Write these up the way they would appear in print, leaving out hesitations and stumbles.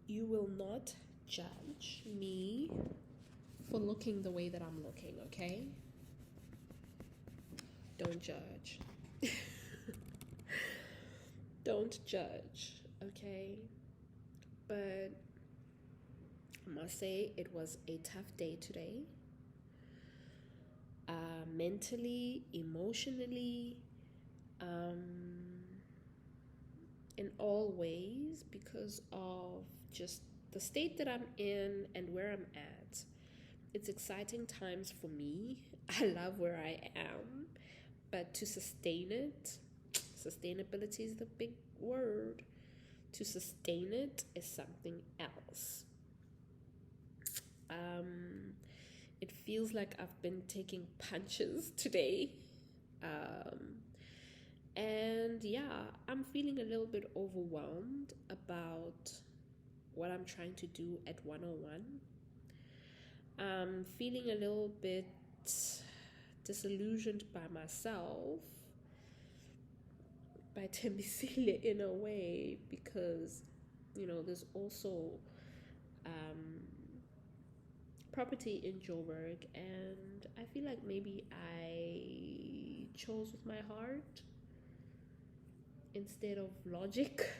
You will not judge me for looking the way that I'm looking, okay? Don't judge. Don't judge, okay? But I must say it was a tough day today. Mentally, emotionally, in all ways, because of just the state that I'm in and where I'm at. It's exciting times for me. I love where I am, but to sustain it, sustainability is the big word. To sustain it is something else. It feels like I've been taking punches today. And yeah, I'm feeling a little bit overwhelmed about what I'm trying to do at 101. I'm feeling a little bit disillusioned by myself, by Tembisile in a way, because there's also property in Joburg, and I feel like maybe I chose with my heart instead of logic.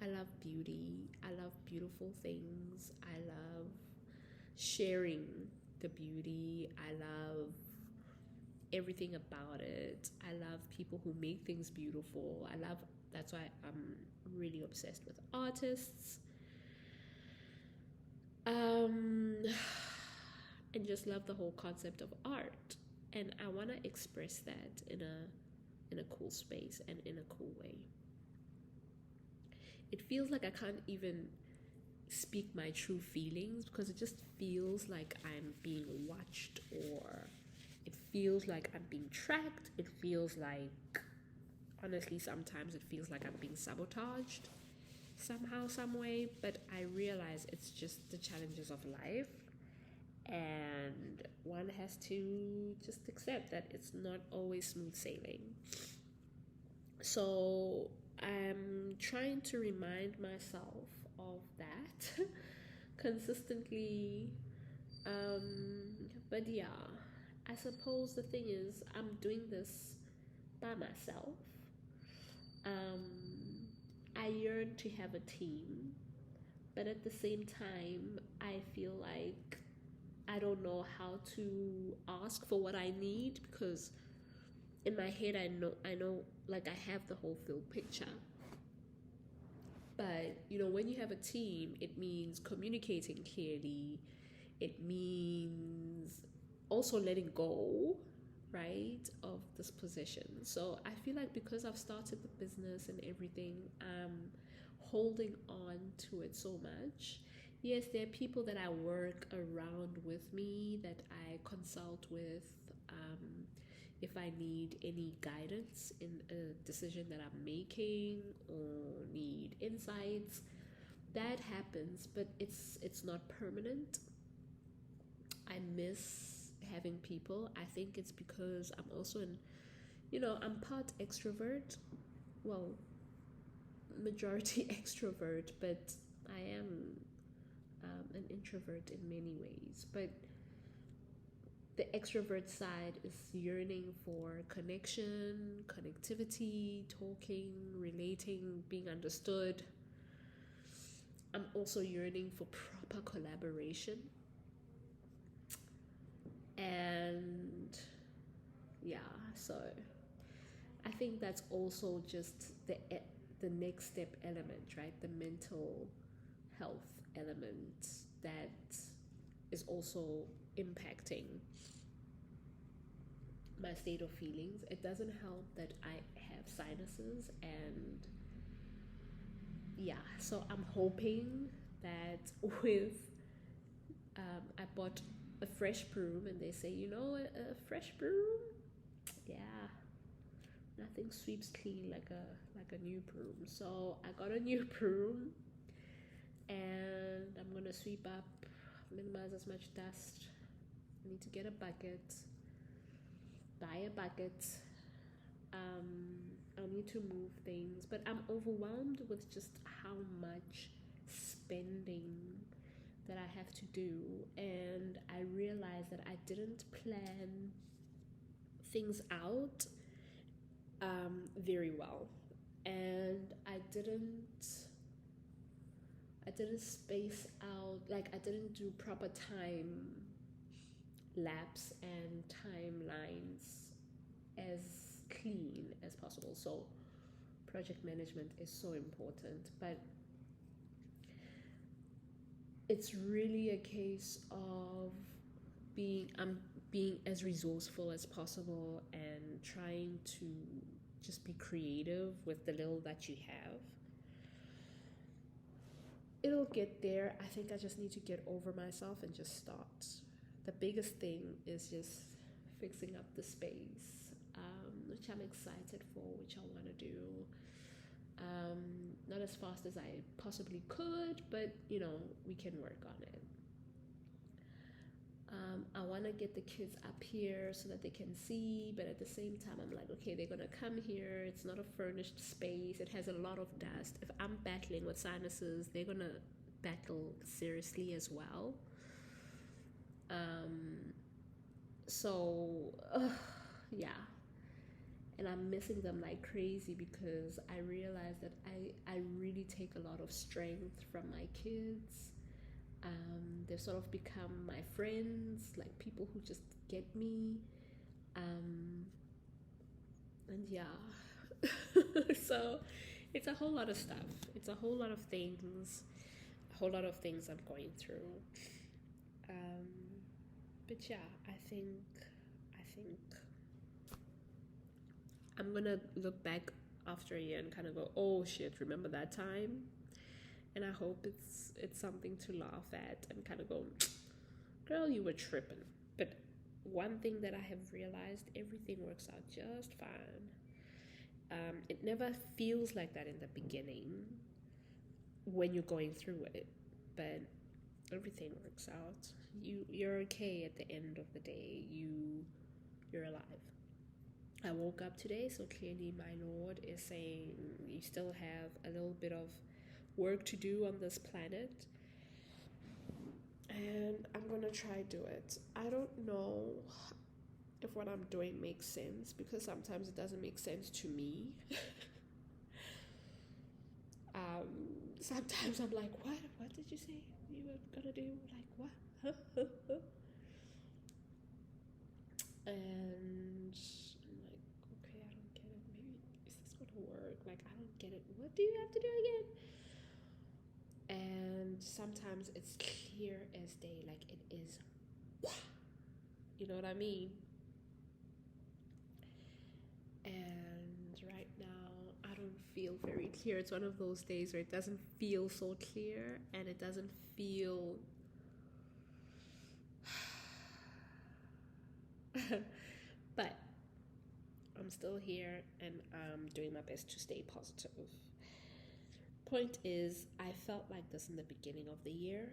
I love beauty. I love beautiful things. I love sharing the beauty. I love everything about it. I love people who make things beautiful. That's why I'm really obsessed with artists. And just love the whole concept of art. And I want to express that in a cool space and in a cool way. It feels like I can't even speak my true feelings because it just feels like I'm being watched, or it feels like I'm being tracked. It feels like, honestly, sometimes it feels like I'm being sabotaged somehow, some way, but I realize it's just the challenges of life, and one has to just accept that it's not always smooth sailing. So I'm trying to remind myself of that consistently. But yeah, I suppose the thing is, I'm doing this by myself. I yearn to have a team, but at the same time, I feel like I don't know how to ask for what I need, because in my head I know like I have the whole full picture. But when you have a team, it means communicating clearly. It means also letting go, right, of this position. So I feel like because I've started the business and everything, I'm holding on to it so much. Yes, there are people that I work around with me, that I consult with, if I need any guidance in a decision that I'm making or need insights. That happens, but it's not permanent. I miss having people. I think it's because I'm also I'm part extrovert. Well, majority extrovert, but I am an introvert in many ways. But the extrovert side is yearning for connection, connectivity, talking, relating, being understood. I'm also yearning for proper collaboration. And yeah, so I think that's also just the next step element, right? The mental health element that is also impacting my state of feelings. It doesn't help that I have sinuses, and yeah, so I'm hoping that with I bought a fresh broom, and they say a fresh broom, yeah, nothing sweeps clean like a new broom. So I got a new broom, and I'm gonna sweep up, minimize as much dust. I need to get a bucket, buy a bucket, I need to move things, but I'm overwhelmed with just how much spending that I have to do. And I realized that I didn't plan things out very well. And I didn't space out, like I didn't do proper time lapse and timelines as clean as possible. So project management is so important, but it's really a case of being as resourceful as possible and trying to just be creative with the little that you have. It'll get there. I think I just need to get over myself and just start. The biggest thing is just fixing up the space, which I'm excited for, which I want to do. Not as fast as I possibly could, but we can work on it. I want to get the kids up here so that they can see, but at the same time, I'm like, okay, they're gonna come here. It's not a furnished space. It has a lot of dust. If I'm battling with sinuses, they're gonna battle seriously as well. Um, so yeah, and I'm missing them like crazy because I realize that I really take a lot of strength from my kids. They've sort of become my friends, like people who just get me. Um, and yeah, so it's a whole lot of stuff. It's a whole lot of things, a whole lot of things I'm going through. Um, but yeah, I think I'm gonna look back after a year and kind of go, oh shit, remember that time? And I hope it's something to laugh at and kind of go, girl, you were tripping. But one thing that I have realized, everything works out just fine. It never feels like that in the beginning when you're going through it, but everything works out. You're okay at the end of the day. You're alive. I woke up today, so clearly my Lord is saying you still have a little bit of work to do on this planet, and I'm gonna try do it. I don't know if what I'm doing makes sense because sometimes it doesn't make sense to me. um, Sometimes I'm like, what did you say you were gonna do? Like what? And I'm like, okay, I don't get it. Maybe is this gonna work? Like I don't get it. What do you have to do again? And sometimes it's clear as day, like it is, you know what I mean? And right now I don't feel very clear. It's one of those days where it doesn't feel so clear and it doesn't feel but I'm still here and I'm doing my best to stay positive. Point is, I felt like this in the beginning of the year.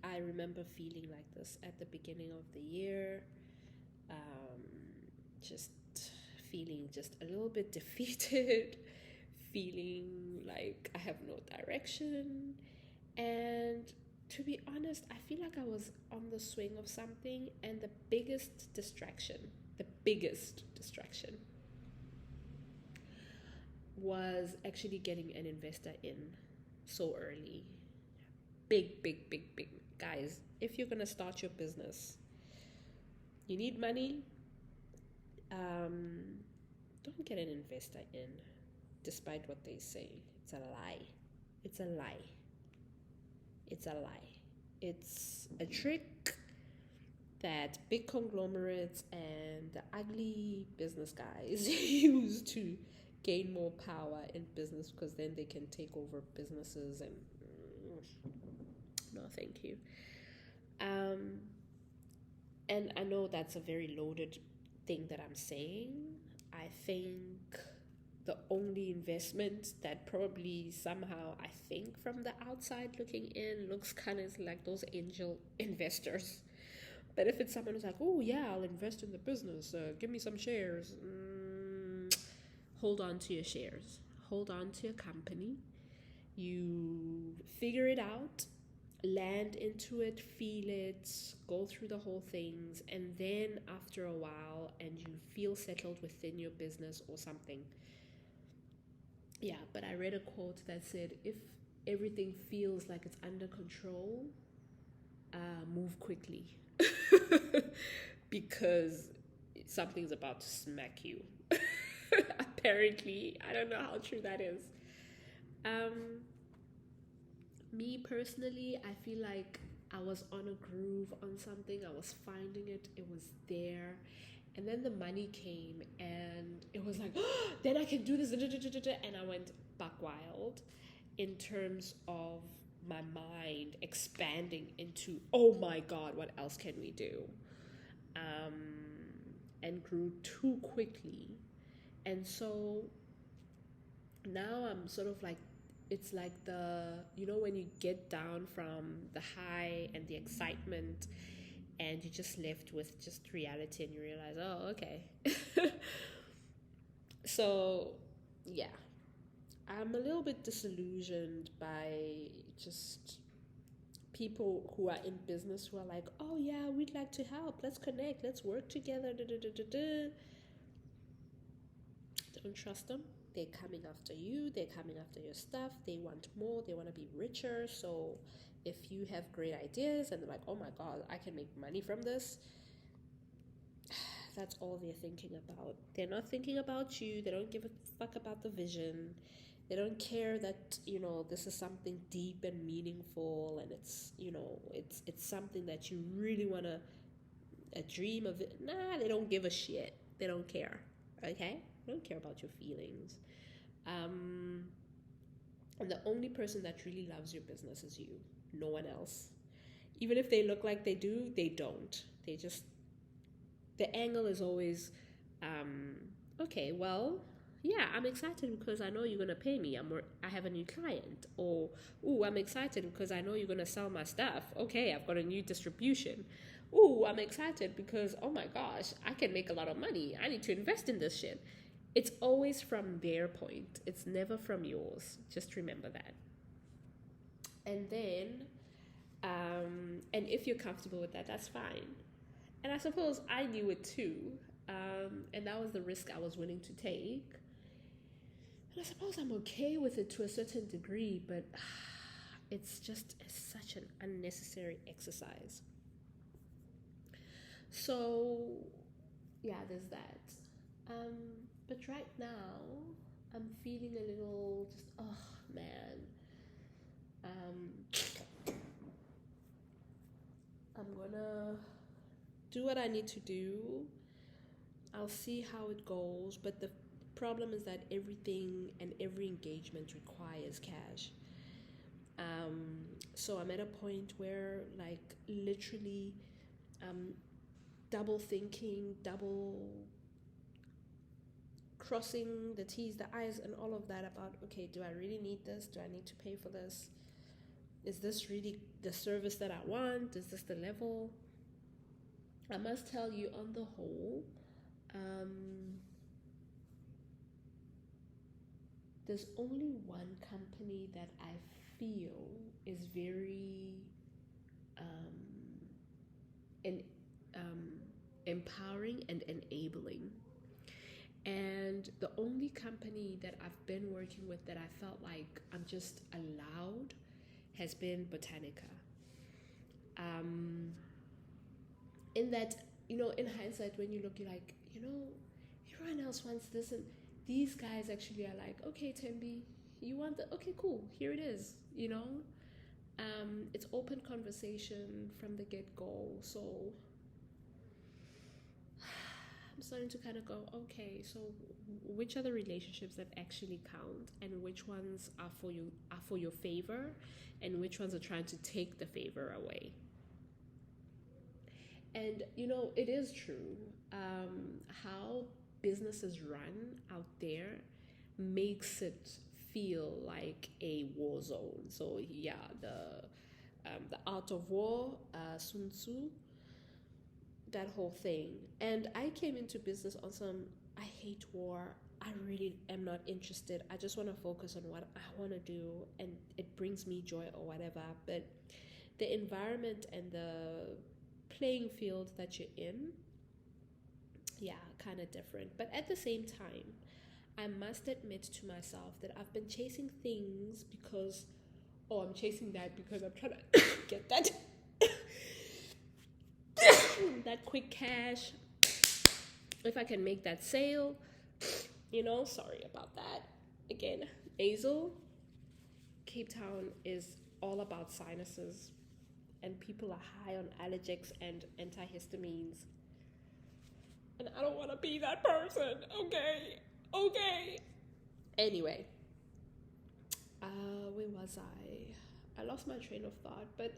I remember feeling like this at the beginning of the year. Um, just feeling just a little bit defeated, feeling like I have no direction. And to be honest, I feel like I was on the swing of something, and the biggest distraction was actually getting an investor in so early. Big, big, big, big. Guys, if you're going to start your business, you need money. Don't get an investor in, despite what they say. It's a lie. It's a lie. It's a lie. It's a trick that big conglomerates and the ugly business guys use to gain more power in business because then they can take over businesses and no thank you. And I know that's a very loaded thing that I'm saying. I think the only investment that probably somehow I think from the outside looking in looks kind of like those angel investors. But if it's someone who's like, oh yeah, I'll invest in the business, give me some shares. hold on to your shares, hold on to your company. You figure it out, land into it, feel it, go through the whole things, and then after a while, and you feel settled within your business or something. Yeah, but I read a quote that said, if everything feels like it's under control, move quickly because something's about to smack you. Apparently, I don't know how true that is. Um, Me personally, I feel like I was on a groove on something. I was finding it. It was there. And then the money came and it was like, oh, then I can do this. And I went buck wild in terms of my mind expanding into, oh my God, what else can we do? Um, and grew too quickly. And so now I'm sort of like, it's like when you get down from the high and the excitement and you're just left with just reality and you realize, oh, okay. So, yeah, I'm a little bit disillusioned by just people who are in business who are like, oh, yeah, we'd like to help. Let's connect. Let's work together. Da, da, da, da, da. Don't trust them. They're coming after you. They're coming after your stuff. They want more. They want to be richer. So if you have great ideas and they're like, oh my God, I can make money from this, that's all they're thinking about. They're not thinking about you. They don't give a fuck about the vision. They don't care that, this is something deep and meaningful and it's something that you really want to dream of it. Nah, they don't give a shit. They don't care. Okay? They don't care about your feelings. And the only person that really loves your business is you. No one else. Even if they look like they do, they don't. The angle is always, okay, well, yeah, I'm excited because I know you're gonna pay me. I have a new client, or ooh, I'm excited because I know you're gonna sell my stuff. Okay, I've got a new distribution. Ooh, I'm excited because oh my gosh, I can make a lot of money. I need to invest in this shit. It's always from their point. It's never from yours. Just remember that. And then, and if you're comfortable with that, that's fine. And I suppose I knew it too. And that was the risk I was willing to take. And I suppose I'm okay with it to a certain degree, but it's such an unnecessary exercise. So, yeah, there's that. Um, but right now, I'm feeling a little just, oh man. I'm gonna do what I need to do. I'll see how it goes, but the problem is that everything and every engagement requires cash. So I'm at a point where, like, literally, I'm double thinking, double crossing the T's, the I's, and all of that about, okay, do I really need this? Do I need to pay for this? Is this really the service that I want? Is this the level? I must tell you, on the whole, there's only one company that I feel is very and empowering and enabling. And the only company that I've been working with that I felt like I'm just allowed has been Botanica. In that, in hindsight, when you look, you're like, everyone else wants this, and these guys actually are like, okay, Tembi, you want the, okay, cool, here it is, It's open conversation from the get-go. So I'm starting to kind of go, okay, so which are the relationships that actually count, and which ones are for your favor, and which ones are trying to take the favor away. And it is true. How businesses run out there makes it feel like a war zone. So yeah, the art of war, Sun Tzu, that whole thing. And I came into business on some, I hate war. I really am not interested. I just want to focus on what I want to do and it brings me joy or whatever. But the environment and the playing field that you're in, yeah, kind of different. But at the same time, I must admit to myself that I've been chasing things because, oh, I'm chasing that because I'm trying to get that that quick cash. If I can make that sale, sorry about that. Again, nasal. Cape Town is all about sinuses, and people are high on allergics and antihistamines. And I don't want to be that person. Okay. Anyway, where was I lost my train of thought. But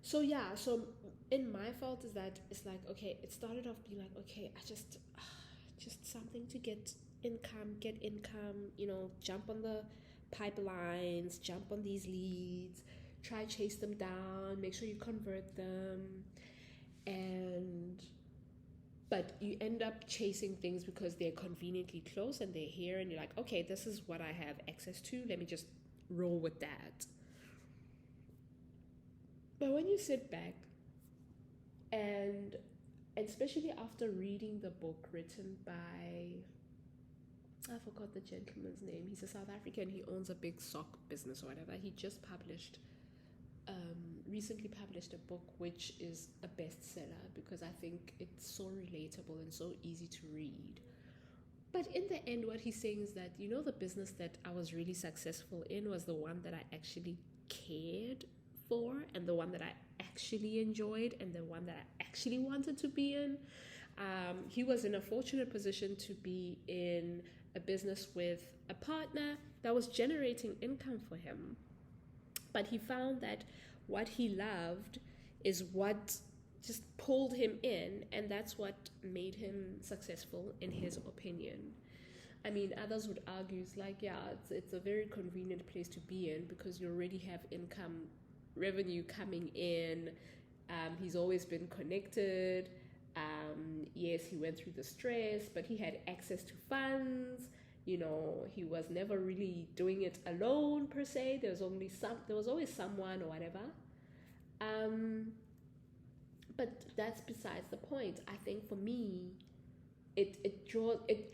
so yeah, so in my fault is that it's like, okay, it started off being like, okay, I just something to get income, jump on the pipelines, jump on these leads, try chase them down, make sure you convert them. But you end up chasing things because they're conveniently close and they're here, and you're like, okay, this is what I have access to, let me just roll with that. But when you sit back and especially after reading the book written by, I forgot the gentleman's name, he's a South African, he owns a big sock business or whatever, he just recently published a book which is a bestseller because I think it's so relatable and so easy to read. But in the end, what he's saying is that, the business that I was really successful in was the one that I actually cared for, and the one that I actually enjoyed, and the one that I actually wanted to be in. He was in a fortunate position to be in a business with a partner that was generating income for him. But he found that what he loved is what just pulled him in, and that's what made him successful in his opinion. I mean, others would argue it's like, yeah, it's a very convenient place to be in because you already have income revenue coming in. He's always been connected. Yes, he went through the stress, but he had access to funds. He was never really doing it alone per se. There was always someone or whatever. But that's besides the point. I think for me,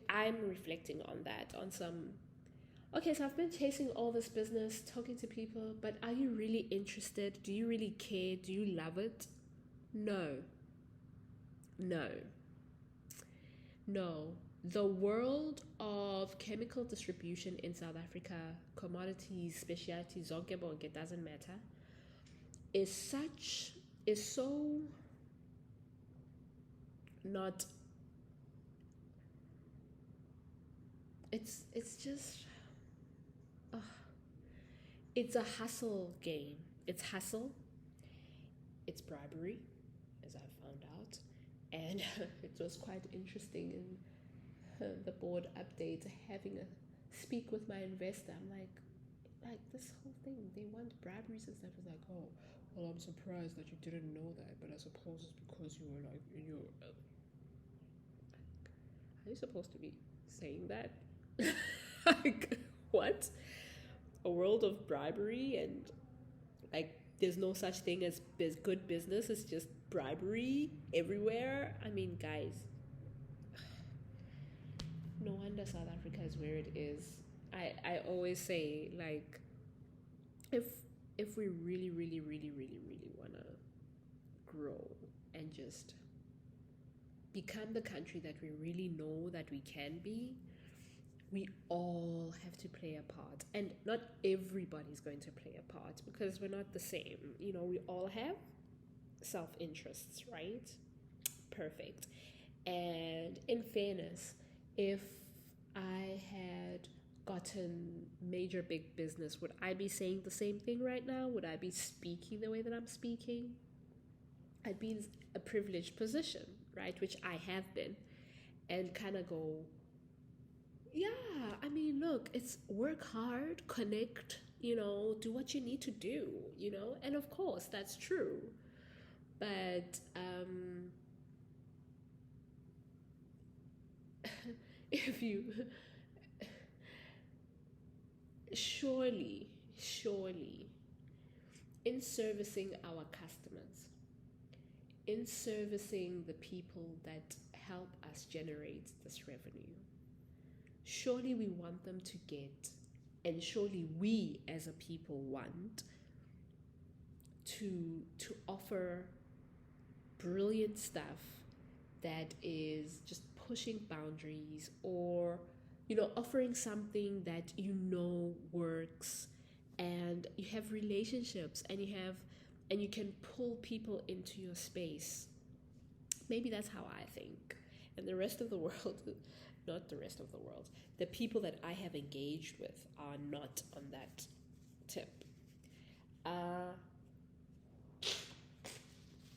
I'm reflecting on that, on some, okay, so I've been chasing all this business, talking to people, but are you really interested? Do you really care? Do you love it? No. The world of chemical distribution in South Africa, commodities, specialties, zonke, it doesn't matter, is so not, it's just, it's a hustle game. It's hustle, it's bribery, as I found out, and it was quite interesting in the board update, having a speak with my investor. I'm like this whole thing, they want briberies and stuff. It's like, oh, well, I'm surprised that you didn't know that, but I suppose it's because you were like in your, are you supposed to be saying that? Like, what? A world of bribery, and like there's no such thing as good business, it's just bribery everywhere. I mean, guys, no wonder South Africa is where it is. I always say, like, if we really, really, really, really, really want to grow and just become the country that we really know that we can be, we all have to play a part. And not everybody's going to play a part because we're not the same. We all have self-interests, right? Perfect. And in fairness, if I had gotten major big business, would I be saying the same thing right now? Would I be speaking the way that I'm speaking? I'd be in a privileged position, right? Which I have been. And kind of go, yeah, I mean, look, it's work hard, connect, do what you need to do, and of course that's true. But if you surely in servicing our customers, in servicing the people that help us generate this revenue, surely we want them to get, and surely we as a people want to offer brilliant stuff that is just pushing boundaries, or offering something that works, and you have relationships, and you can pull people into your space. Maybe that's how I think. And the rest of the world, not the rest of the world, the people that I have engaged with are not on that tip.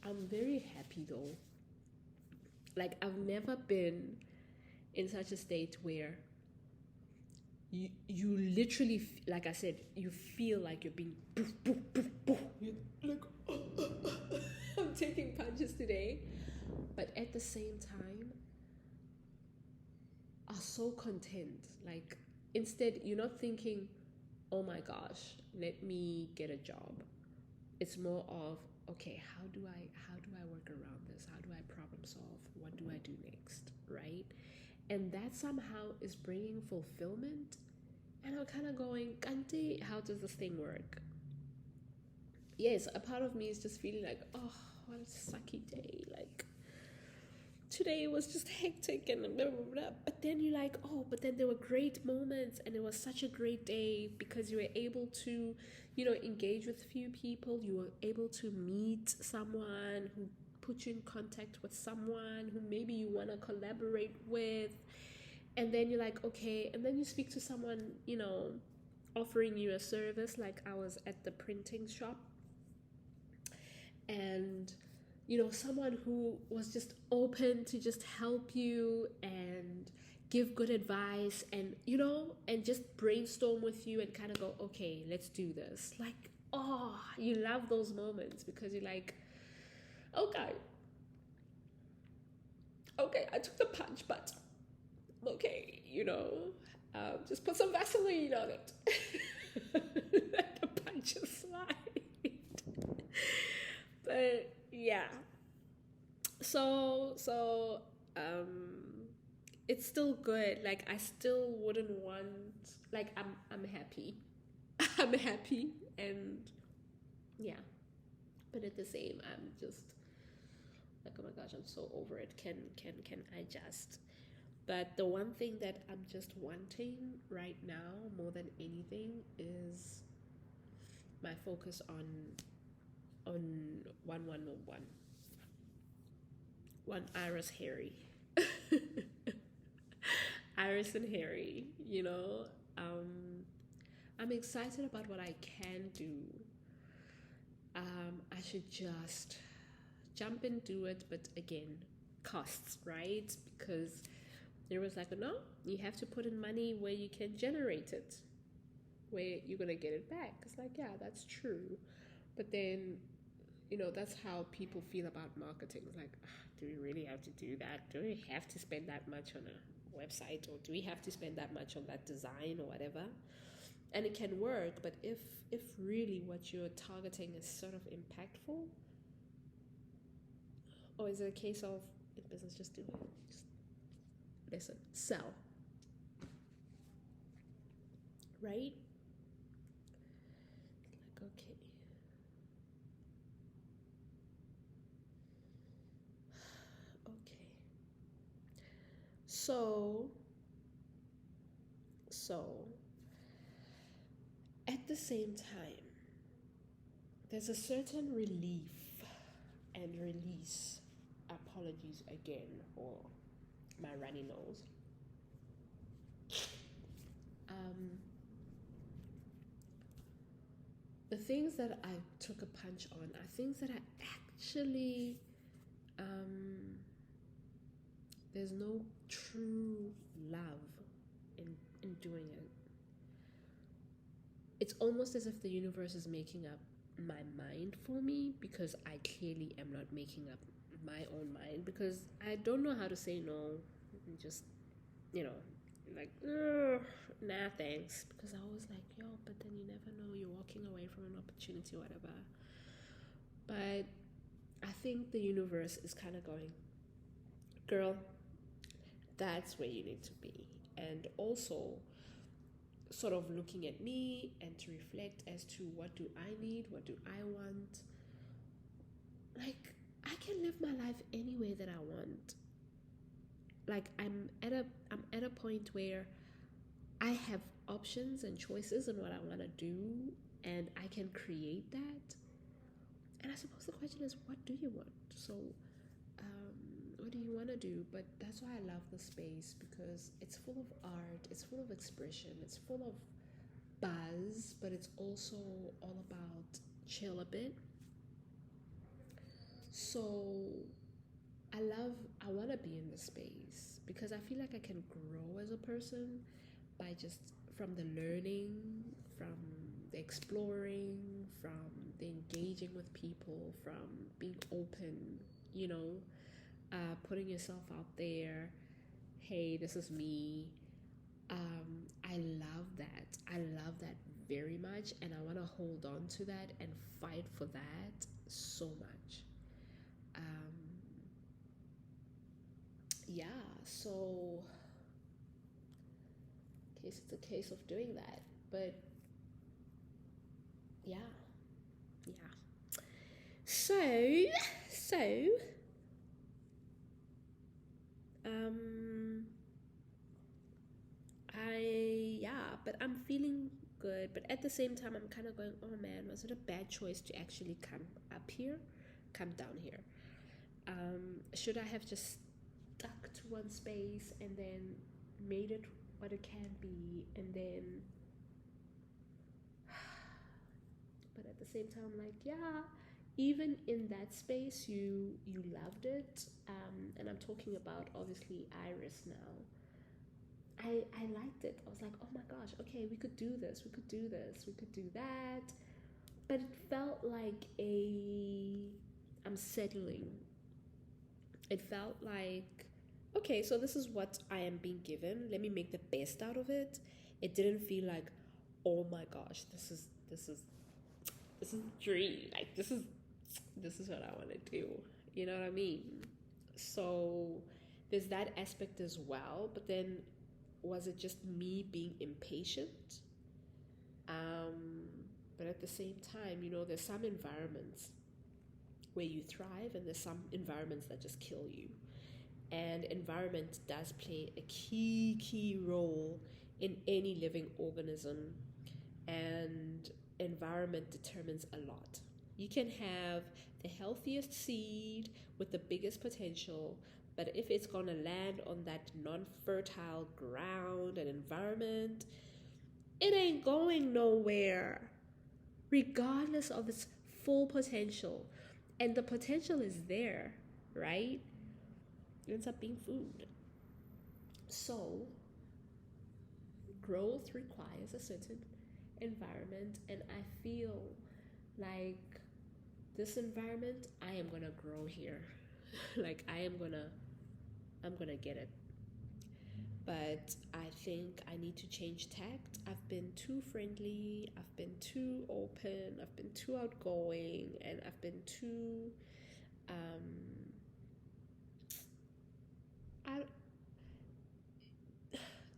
I'm very happy though. Like, I've never been in such a state where you literally, like I said, you feel like you're being poof, poof, poof, poof. You're like, I'm taking punches today, but at the same time are so content. Like, instead you're not thinking, oh my gosh, let me get a job. It's more of, okay, how do I work around this? How do I problem solve? What do I do next? Right? And that somehow is bringing fulfillment. And I'm kind of going, Kante, how does this thing work? Yes, a part of me is just feeling like, oh, what a sucky day. Like, today was just hectic and blah, blah, blah. But then you're like, oh, but then there were great moments, and it was such a great day because you were able to, engage with a few people. You were able to meet someone who put you in contact with someone who maybe you want to collaborate with. And then you're like, okay, and then you speak to someone, offering you a service. Like, I was at the printing shop, and someone who was just open to just help you and give good advice, and and just brainstorm with you and kind of go, okay, let's do this. Like, oh, you love those moments because you're like, okay, I took the punch, but okay, just put some Vaseline on it. Let the punches slide. But yeah, so it's still good. Like, I still wouldn't want, like, I'm happy. I'm happy, and yeah, but at the same, I'm just like, oh my gosh, I'm so over it. Can I just? But the one thing that I'm just wanting right now more than anything is my focus on 1101. One Iris Harry. Iris and Harry, I'm excited about what I can do. I should just jump and do it, but again, costs, right? Because there was like, no, you have to put in money where you can generate it, where you're gonna get it back. It's like, yeah, that's true, but then that's how people feel about marketing. It's like, do we really have to do that? Do we have to spend that much on a website, or do we have to spend that much on that design or whatever? And it can work, but if really what you're targeting is sort of impactful, or is it a case of, in business, just do it, just listen, sell, right? Like, okay, so at the same time, there's a certain relief and release. Apologies again for my runny nose. The things that I took a punch on are things that I actually, there's no true love in doing it. It's almost as if the universe is making up my mind for me, because I clearly am not making up my own mind, because I don't know how to say no. you know, like, "Ugh, nah, thanks." Because I was like, yo, but then you never know, you're walking away from an opportunity or whatever. But I think the universe is kind of going, girl, that's where you need to be. And also, sort of looking at me and to reflect as to what do I need, what do I want. Like, I can live my life any way that I want. Like, I'm at a point where I have options and choices in what I want to do, and I can create that. And I suppose the question is, what do you want? So, um, what do you want to do? But that's why I love the space, because it's full of art, it's full of expression, it's full of buzz, but it's also all about chill a bit. So I want to be in the space because I feel like I can grow as a person by just from the learning, from the exploring, from the engaging with people, from being open, you know, putting yourself out there. Hey, this is me. I love that. I love that very much, and I want to hold on to that and fight for that so much. Um, yeah, so case it's a case of doing that. But yeah, yeah. So, so, um, but I'm feeling good. But at the same time, I'm kind of going, oh man, was it a bad choice to actually come up here, come down here? Should I have just stuck to one space and then made it what it can be, and then but at the same time, like, yeah, even in that space you loved it, and I'm talking about obviously Iris now. I liked it. I was like, oh my gosh, okay, we could do this, we could do this, we could do that. But it felt like a I'm settling. It felt like, okay, so this is what I am being given, let me make the best out of it. It didn't feel like, oh my gosh, this is dream, like this is what I want to do, you know what I mean? So there's that aspect as well, but then was it just me being impatient? um but at the same time, there's some environments where you thrive, and there's some environments that just kill you. And environment does play a key role in any living organism, and environment determines a lot. You can have the healthiest seed with the biggest potential, but if it's going to land on that non-fertile ground and environment, it ain't going nowhere, regardless of its full potential. And the potential is there, right? It ends up being food. So growth requires a certain environment, and I feel like this environment, I am gonna grow here. Like, I'm gonna get it. But I think I need to change tact. I've been too friendly, I've been too open, I've been too outgoing, and I've been too um I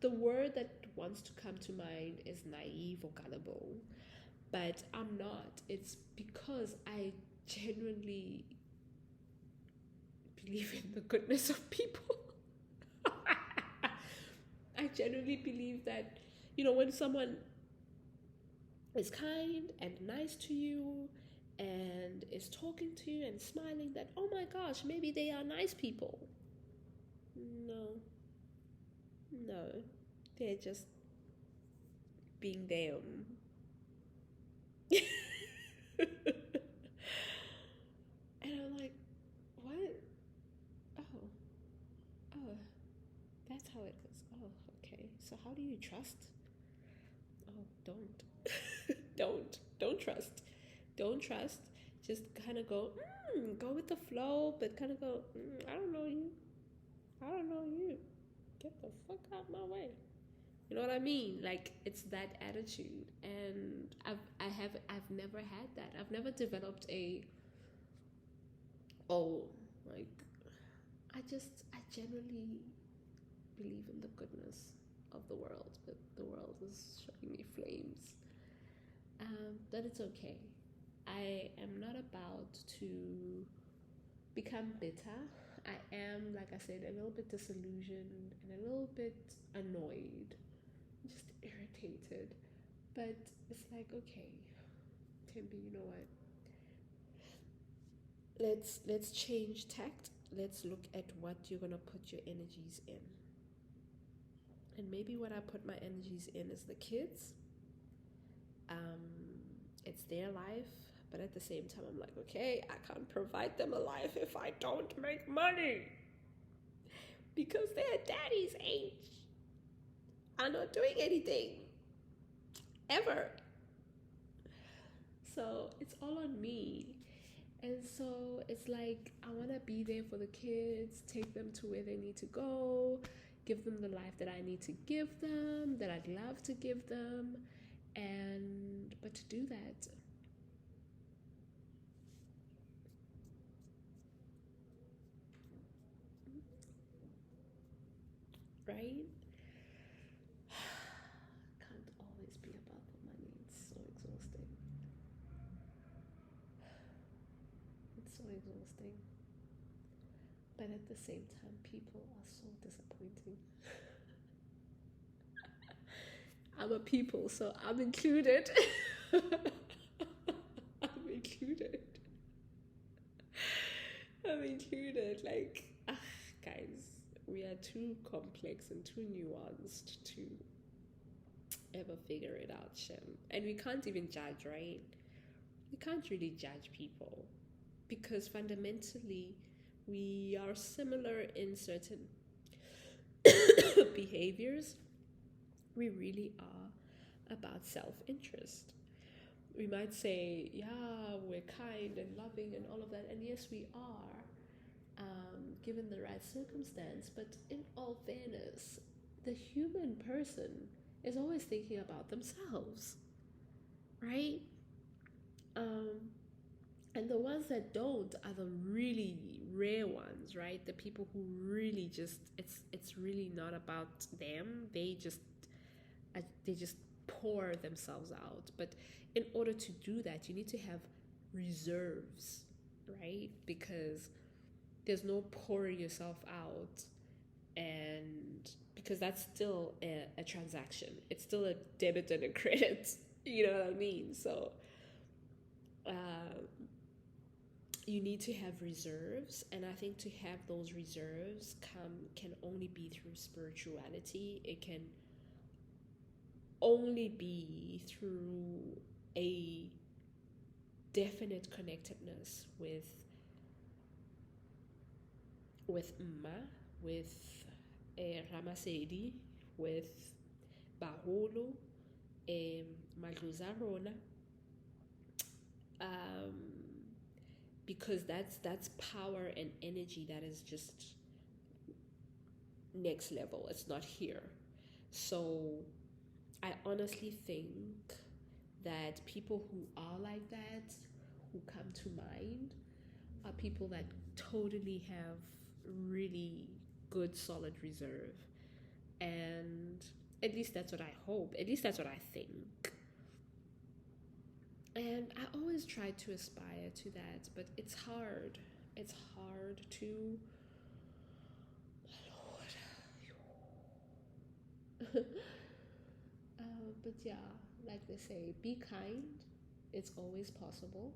the word that wants to come to mind is naive or gullible, but I'm not. It's because I genuinely believe in the goodness of people. I genuinely believe that, when someone is kind and nice to you and is talking to you and smiling, that, oh my gosh, maybe they are nice people. No, no, they're just being them. And I'm like, what? Oh, oh, that's how it goes. Oh, okay. So how do you trust? Oh, don't trust. Don't trust. Just kind of go with the flow, but kind of go, I don't know you. I don't know you. get the fuck out my way. You know what I mean? Like it's that attitude, and I've never had that. I've never developed a oh like I generally believe in the goodness of the world, but the world is showing me flames. But it's okay. I am not about to become bitter. I am, like I said, a little bit disillusioned and a little bit annoyed, just irritated. But it's like, okay, Timby, you know what? Let's change tact. Let's look at what you're gonna put your energies in. And maybe what I put my energies in is the kids. It's their life, but at the same time, I'm like, okay, I can't provide them a life if I don't make money because their daddy's age are not doing anything ever. So it's all on me. And so it's like, I want to be there for the kids, take them to where they need to go, give them the life that I need to give them, that I'd love to give them. But to do that, right? Can't always be about the money. It's so exhausting. It's so exhausting. But at the same time, people are so disappointing. I'm a people, so I'm included. I'm included. I'm included. Like, guys, we are too complex and too nuanced to ever figure it out, Shem. And we can't even judge, right? We can't really judge people because fundamentally we are similar in certain behaviors. We really are about self-interest. We might say, yeah, we're kind and loving and all of that, and yes, we are, given the right circumstance. But in all fairness, the human person is always thinking about themselves, right? And the ones that don't are the really rare ones, right? The people who really just it's really not about them. They just pour themselves out. But in order to do that, you need to have reserves, right? Because there's no pouring yourself out, and because that's still a transaction. It's still a debit and a credit. You know what I mean? So you need to have reserves, and I think to have those reserves can only be through spirituality. It can only be through a definite connectedness with Mma, with Ramasedi, with Baholo, Madluzarona, because that's power and energy that is just next level. It's not here. So I honestly think that people who are like that, who come to mind, are people that totally have really good, solid reserve. And at least that's what I hope. At least that's what I think. And I always try to aspire to that, but it's hard. It's hard to. My Lord. But yeah, like they say, be kind. It's always possible.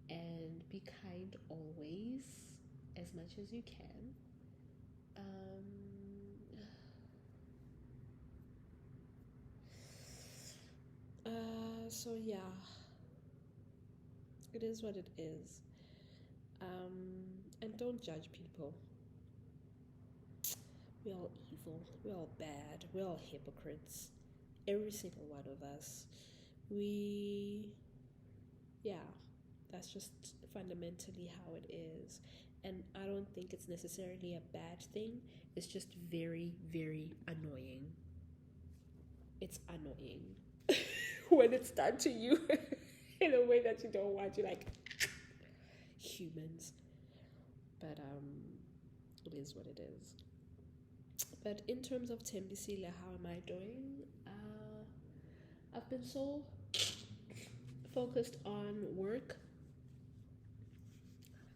And be kind always, as much as you can. So yeah, it is what it is. And don't judge people. We're all evil. We're all bad. We're all hypocrites. Every single one of us. Yeah, that's just fundamentally how it is. And I don't think it's necessarily a bad thing. It's just very, very annoying. It's annoying when it's done to you in a way that you don't want. You're like, humans. But it is what it is. But in terms of Tembisile, how am I doing? I've been so focused on work.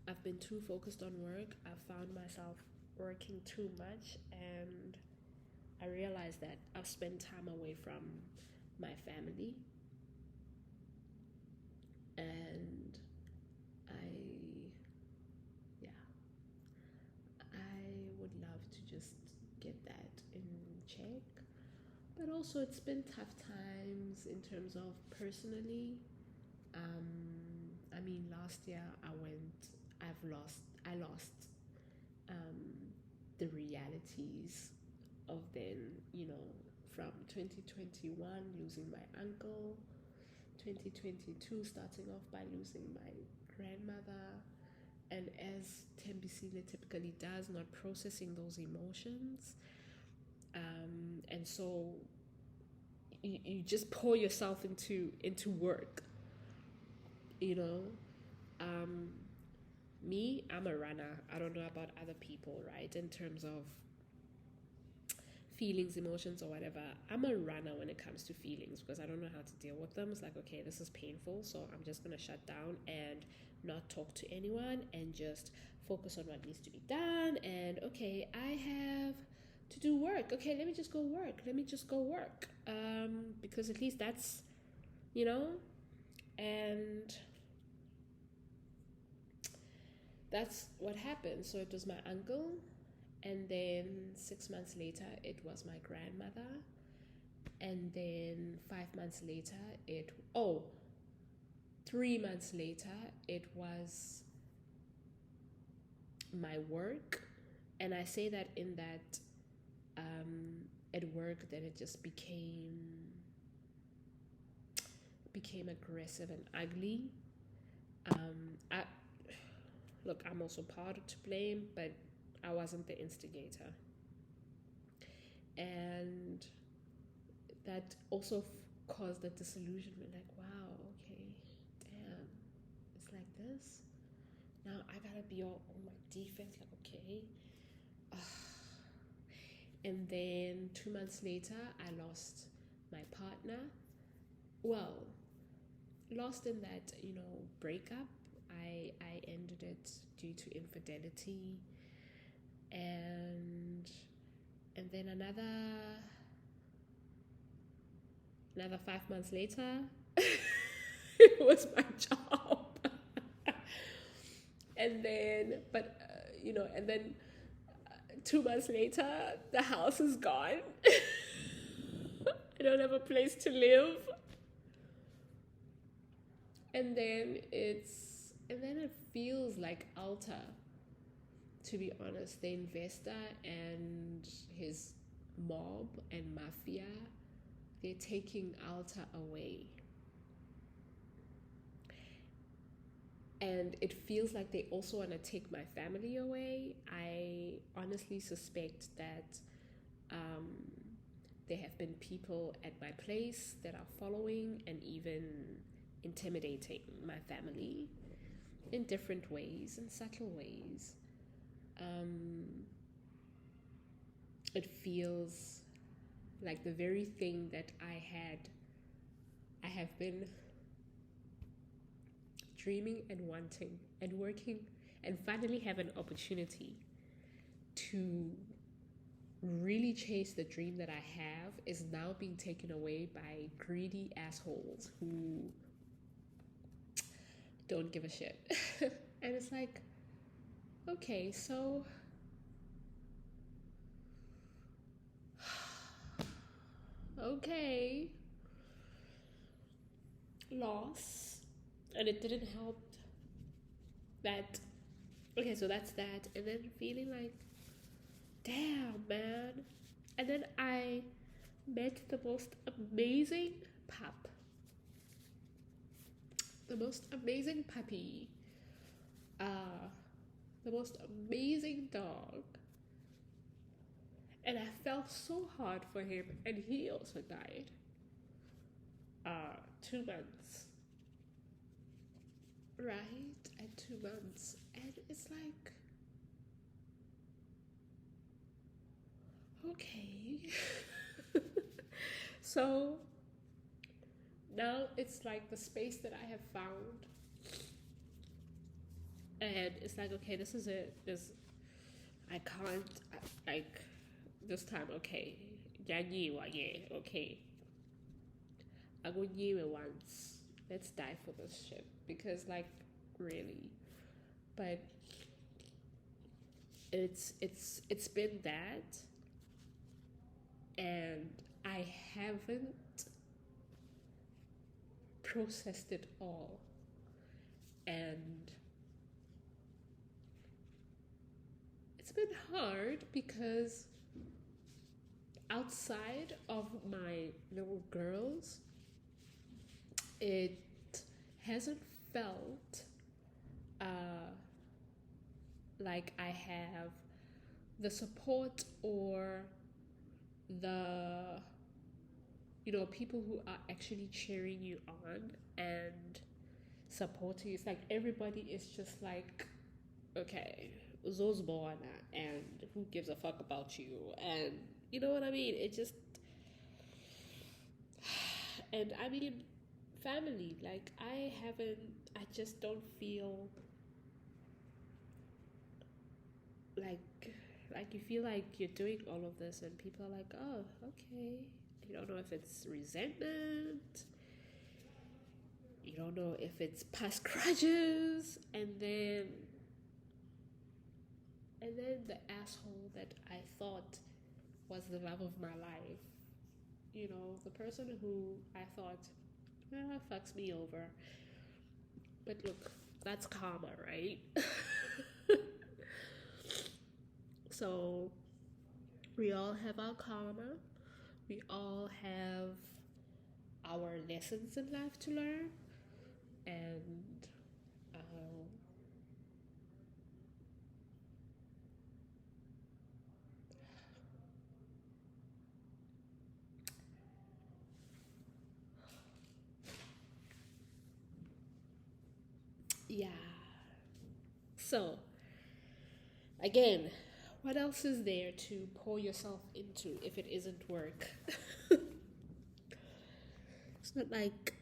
I've been too focused on work. I've found myself working too much, and I realized that I've spent time away from my family, and I, yeah, I would love to just get that in check. But also, it's been tough times in terms of personally. I mean, last year I lost the realities of then, from 2021 losing my uncle, 2022 starting off by losing my grandmother, and as Tembisile typically does, not processing those emotions. And so you just pour yourself into work, you know. Um, Me, I'm a runner. I don't know about other people, right? In terms of feelings, emotions, or whatever. I'm a runner when it comes to feelings because I don't know how to deal with them. It's like, okay, this is painful, so I'm just gonna shut down and not talk to anyone and just focus on what needs to be done. And okay, I have to do work. Okay, let me just go work. Let me just go work. Because at least that's, you know, and that's what happened. So it was my uncle, and then 6 months later, it was my grandmother, and then 5 months later, 3 months later, it was my work. And I say that in that at work, then it just became aggressive and ugly. I look, I'm also part to blame, but I wasn't the instigator. And that also caused a disillusionment, like, wow, okay, damn, it's like this. Now I gotta be all on my defense, like, okay. And then 2 months later, I lost my partner. Well, lost in that, breakup. I ended it due to infidelity, and then another 5 months later, it was my job. And then, but and then 2 months later, the house is gone. I don't have a place to live. And then it feels like Alta, to be honest, the investor and his mob and mafia, they're taking Alta away. And it feels like they also want to take my family away. I honestly suspect that there have been people at my place that are following and even intimidating my family in different ways, in subtle ways. It feels like the very thing that I have been dreaming and wanting and working and finally have an opportunity to really chase the dream that I have is now being taken away by greedy assholes who don't give a shit. And it's like, okay, so okay, loss, and it didn't help that. Okay, so that's that, and then feeling like, damn, man. And then I met the most amazing pup, the most amazing puppy, the most amazing dog. And I felt so hard for him, and he also died. 2 months, right? At 2 months. And it's like, okay. So now it's like the space that I have found. And it's like, okay, this is it. I can't, like, this time, okay. Yeah, okay. I go knew it once. Let's die for this shit. Because, like, really. But it's been that, and I haven't processed it all. And it's been hard because outside of my little girls, it hasn't felt like I have the support or the people who are actually cheering you on and supporting. It's like everybody is just like, okay, Zo's born, and who gives a fuck about you? And you know what I mean? It just, and I mean, family. Like I just don't feel like you feel like you're doing all of this, and people are like, oh, okay. You don't know if it's resentment. You don't know if it's past grudges, and then the asshole that I thought was the love of my life, the person who I thought fucks me over. But look, that's karma, right? So we all have our karma. We all have our lessons in life to learn, and yeah. So again, what else is there to pour yourself into if it isn't work? It's not like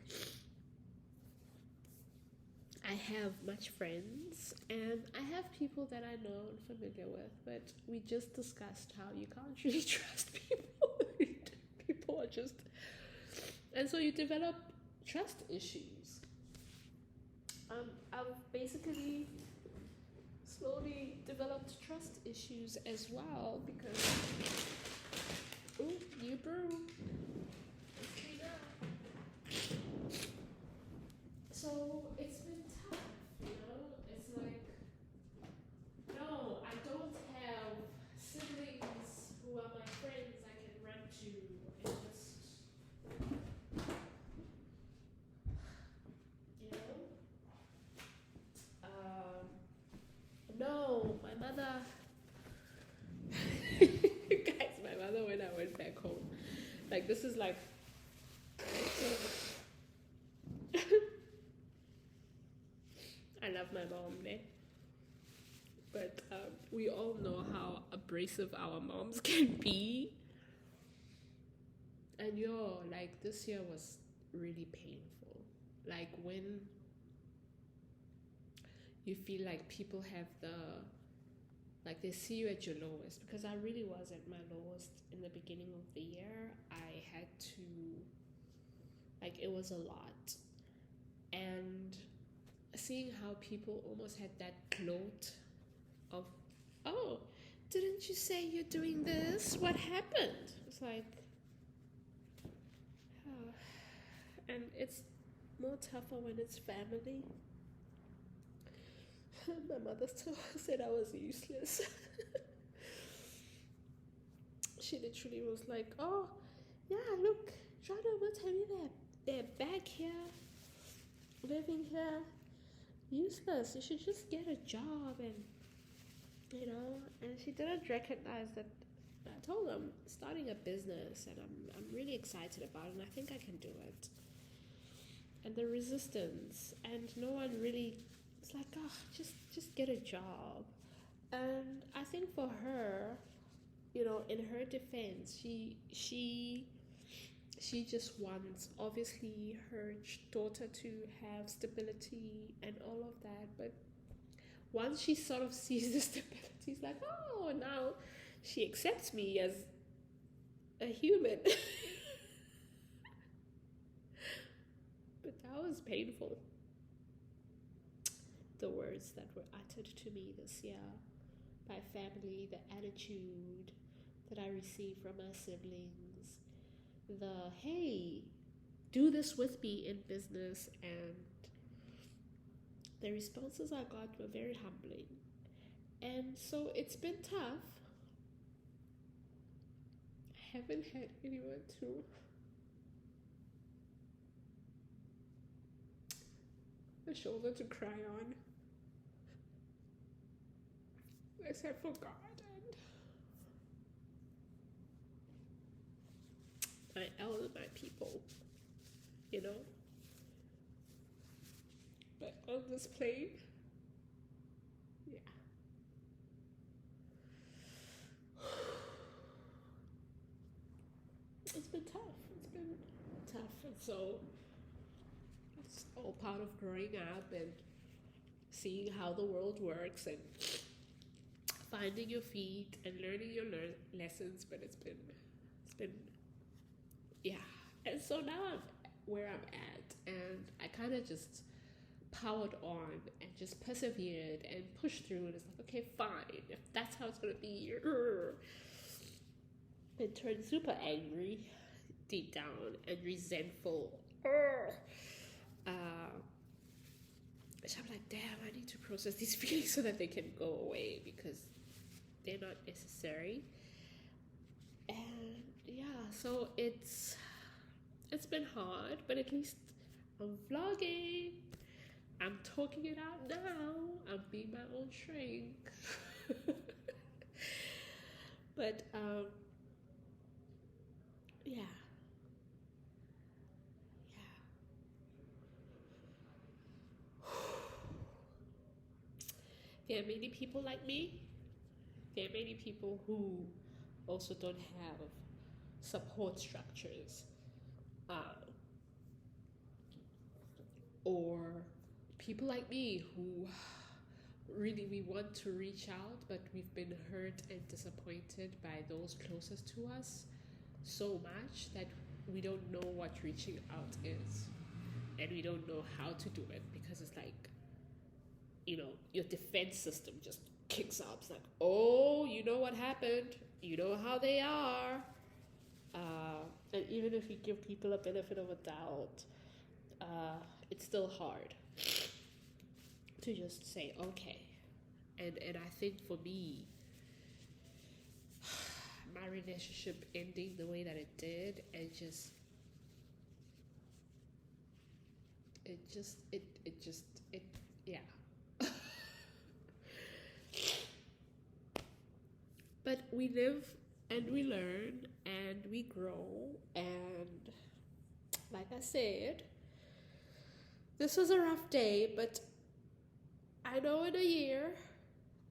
I have much friends, and I have people that I know and familiar with, but we just discussed how you can't really trust people. People are just, and so you develop trust issues. I've basically slowly developed trust issues as well because, oh, new brew. So it's been tough, It's like, no, I don't have siblings who are my friends I can run to and just, you know? No, my mother, guys, my mother, when I went back home, like, this is like, I love my mom, né? But we all know how abrasive our moms can be. And like, this year was really painful. Like, when you feel like people have like, they see you at your lowest, because I really was at my lowest in the beginning of the year. I had to, like, it was a lot. And seeing how people almost had that gloat of, oh, didn't you say you're doing this? What happened? It's like, oh. And it's more tougher when it's family. My mother still said I was useless. She literally was like, oh, yeah, look, Jana, what time you they're back here, living here, useless. You should just get a job. And you know, and she didn't recognize that. I told them starting a business, and I'm really excited about it, and I think I can do it. And the resistance, and no one really. It's like, oh, just get a job. And I think for her, in her defense, she just wants obviously her daughter to have stability and all of that. But once she sort of sees the stability, it's like, oh, now she accepts me as a human. But that was painful. The words that were uttered to me this year by family, the attitude that I received from my siblings, the hey, do this with me in business, and the responses I got were very humbling. And so it's been tough. I haven't had anyone to a shoulder to cry on, except for God and my elder, my people, you know. But on this plane, yeah, it's been tough. It's been tough, and so it's all part of growing up and seeing how the world works and finding your feet and learning your lessons. But it's been yeah. And so now I'm where I'm at, and I kind of just powered on and just persevered and pushed through. And it's like, okay, fine, if that's how it's gonna be. And turned super angry deep down and resentful. Uh, so I'm like, damn, I need to process these feelings so that they can go away because they're not necessary. And yeah, so it's been hard, but at least I'm vlogging. I'm talking it out now. I'm being my own shrink. But yeah, yeah. There are many people like me. There are many people who also don't have support structures, uh, or people like me who really we want to reach out, but we've been hurt and disappointed by those closest to us so much that we don't know what reaching out is, and we don't know how to do it because it's like, your defense system just kicks up. It's like, oh, you know what happened, you know how they are. And even if you give people a benefit of a doubt, it's still hard to just say okay. And I think for me, my relationship ending the way that it did, and it yeah. But we live and we learn and we grow, and like I said, this was a rough day, but I know in a year,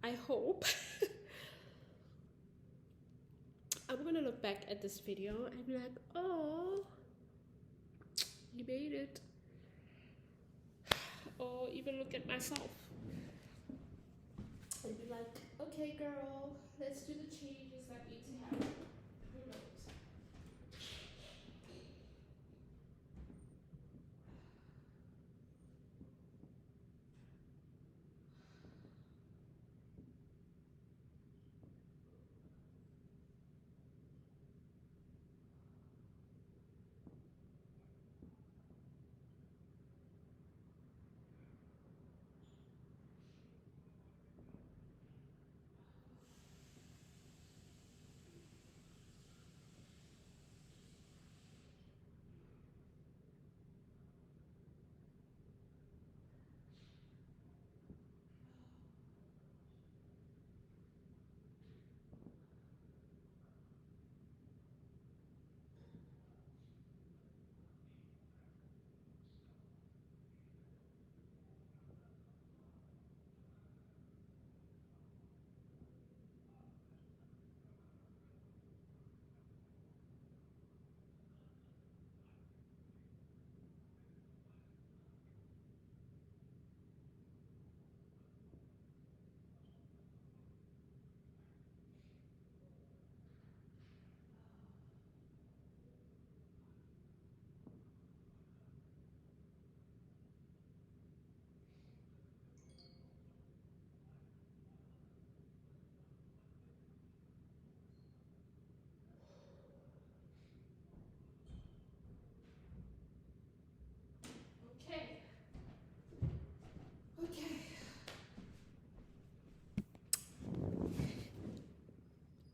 I hope, I'm gonna look back at this video and be like, oh, you made it. Or even look at myself and be like, okay, girl, let's do the changes that need to happen. Who knows?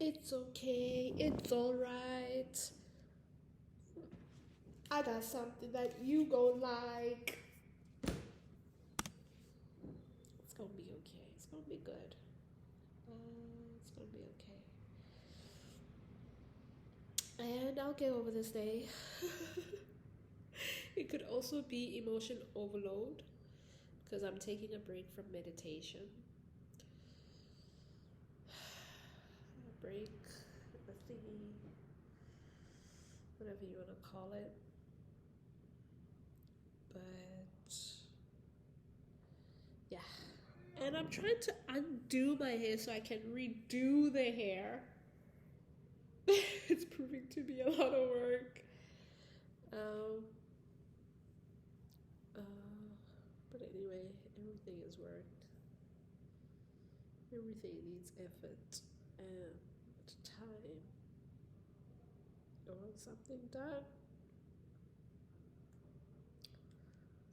It's okay. It's alright. I got something that you gon' like. It's gonna be okay. It's gonna be good. It's gonna be okay. And I'll get over this day. It could also be emotion overload because I'm taking a break from meditation. A break, a thingy, whatever you want to call it. But yeah. And I'm trying to undo my hair so I can redo the hair. It's proving to be a lot of work. Um, uh, but anyway, everything is work. Everything needs effort and time. You want something done?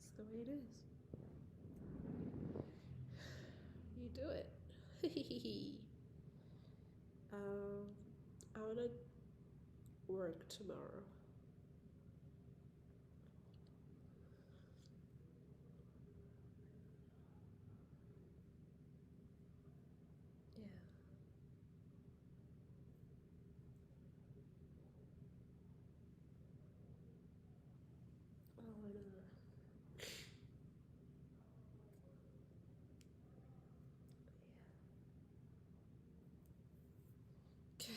It's the way it is. You do it. um, I wanna work tomorrow. Yeah, I wanna. Yeah.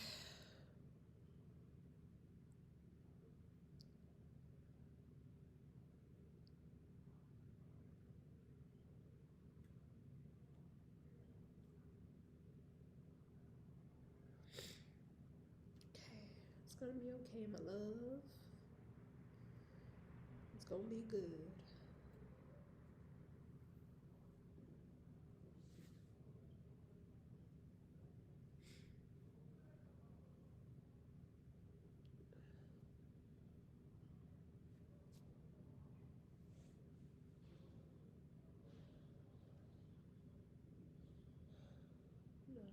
Okay, it's gonna be okay, my love. It's gonna be good. No, you're not.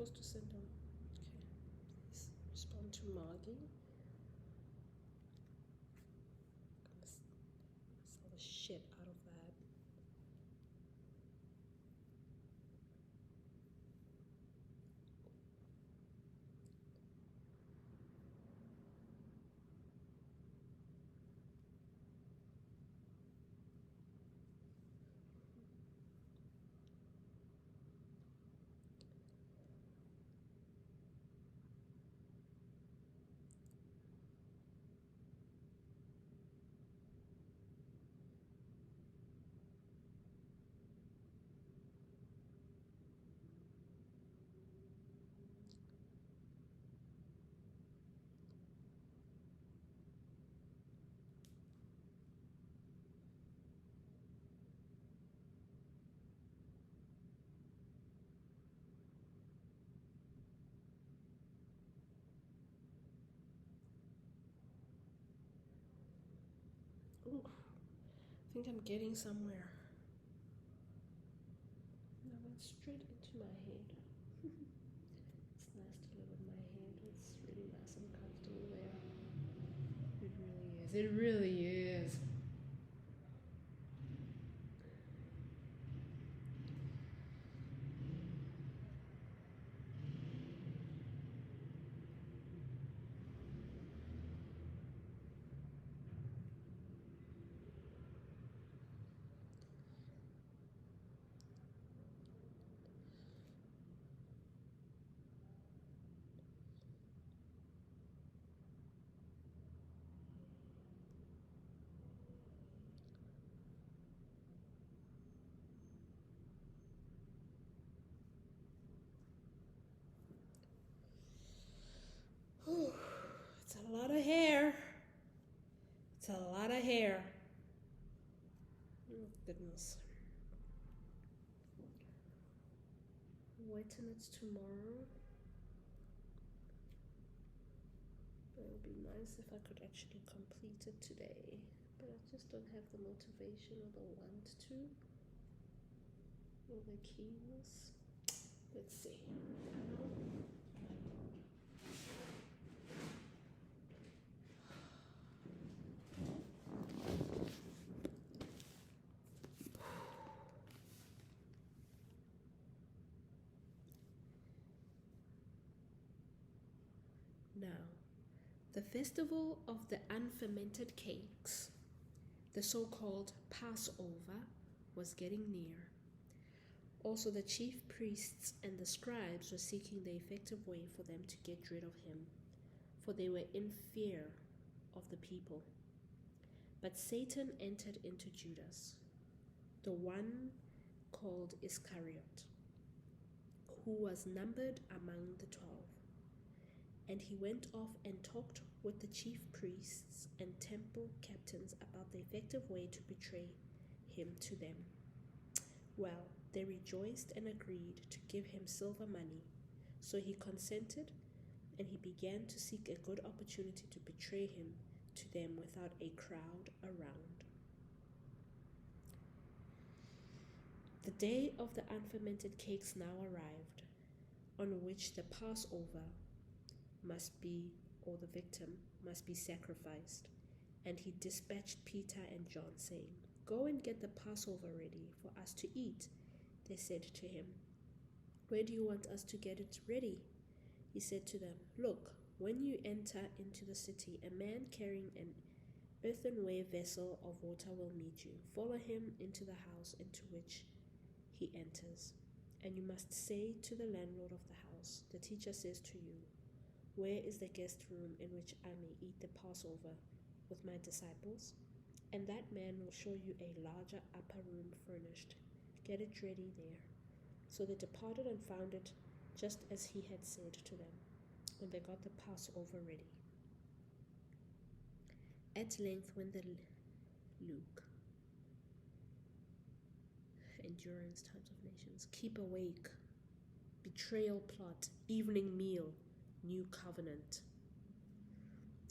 supposed to send them? Okay. Please respond to Margie. I'm gonna sell the shit out of that. Ooh, I think I'm getting somewhere. That went straight into my head. It's nice to live with my head. It's really nice and comfortable there. It really is. It really is. Whew. It's a lot of hair. It's a lot of hair. Oh, goodness. Wait till it's tomorrow. It would be nice if I could actually complete it today. But I just don't have the motivation or the want to. Or the keenness. Let's see. Now, the festival of the unfermented cakes, the so-called Passover, was getting near. Also, the chief priests and the scribes were seeking the effective way for them to get rid of him, for they were in fear of the people. But Satan entered into Judas, the one called Iscariot, who was numbered among the 12. And he went off and talked with the chief priests and temple captains about the effective way to betray him to them. Well, they rejoiced and agreed to give him silver money. So he consented, and he began to seek a good opportunity to betray him to them without a crowd around. The day of the unfermented cakes now arrived, on which the Passover must be, or the victim must be sacrificed. And he dispatched Peter and John, saying, "Go and get the Passover ready for us to eat." They said to him, "Where do you want us to get it ready?" He said to them, "Look, when you enter into the city, a man carrying an earthenware vessel of water will meet you. Follow him into the house into which he enters. And you must say to the landlord of the house, 'The teacher says to you, where is the guest room in which I may eat the Passover with my disciples?' And that man will show you a larger upper room furnished. Get it ready there." So they departed and found it just as he had said to them, and they got the Passover ready. At length, when the Luke, endurance, times of nations, keep awake, betrayal plot, evening meal, new covenant.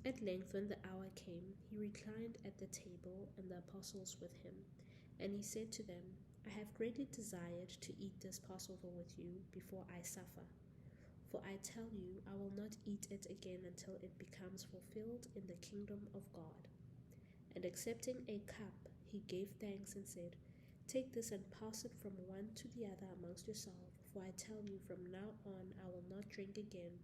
At length, when the hour came, he reclined at the table, and the apostles with him. And he said to them, "I have greatly desired to eat this Passover with you before I suffer. For I tell you, I will not eat it again until it becomes fulfilled in the kingdom of God." And accepting a cup, he gave thanks and said, "Take this and pass it from one to the other amongst yourselves. For I tell you, from now on I will not drink again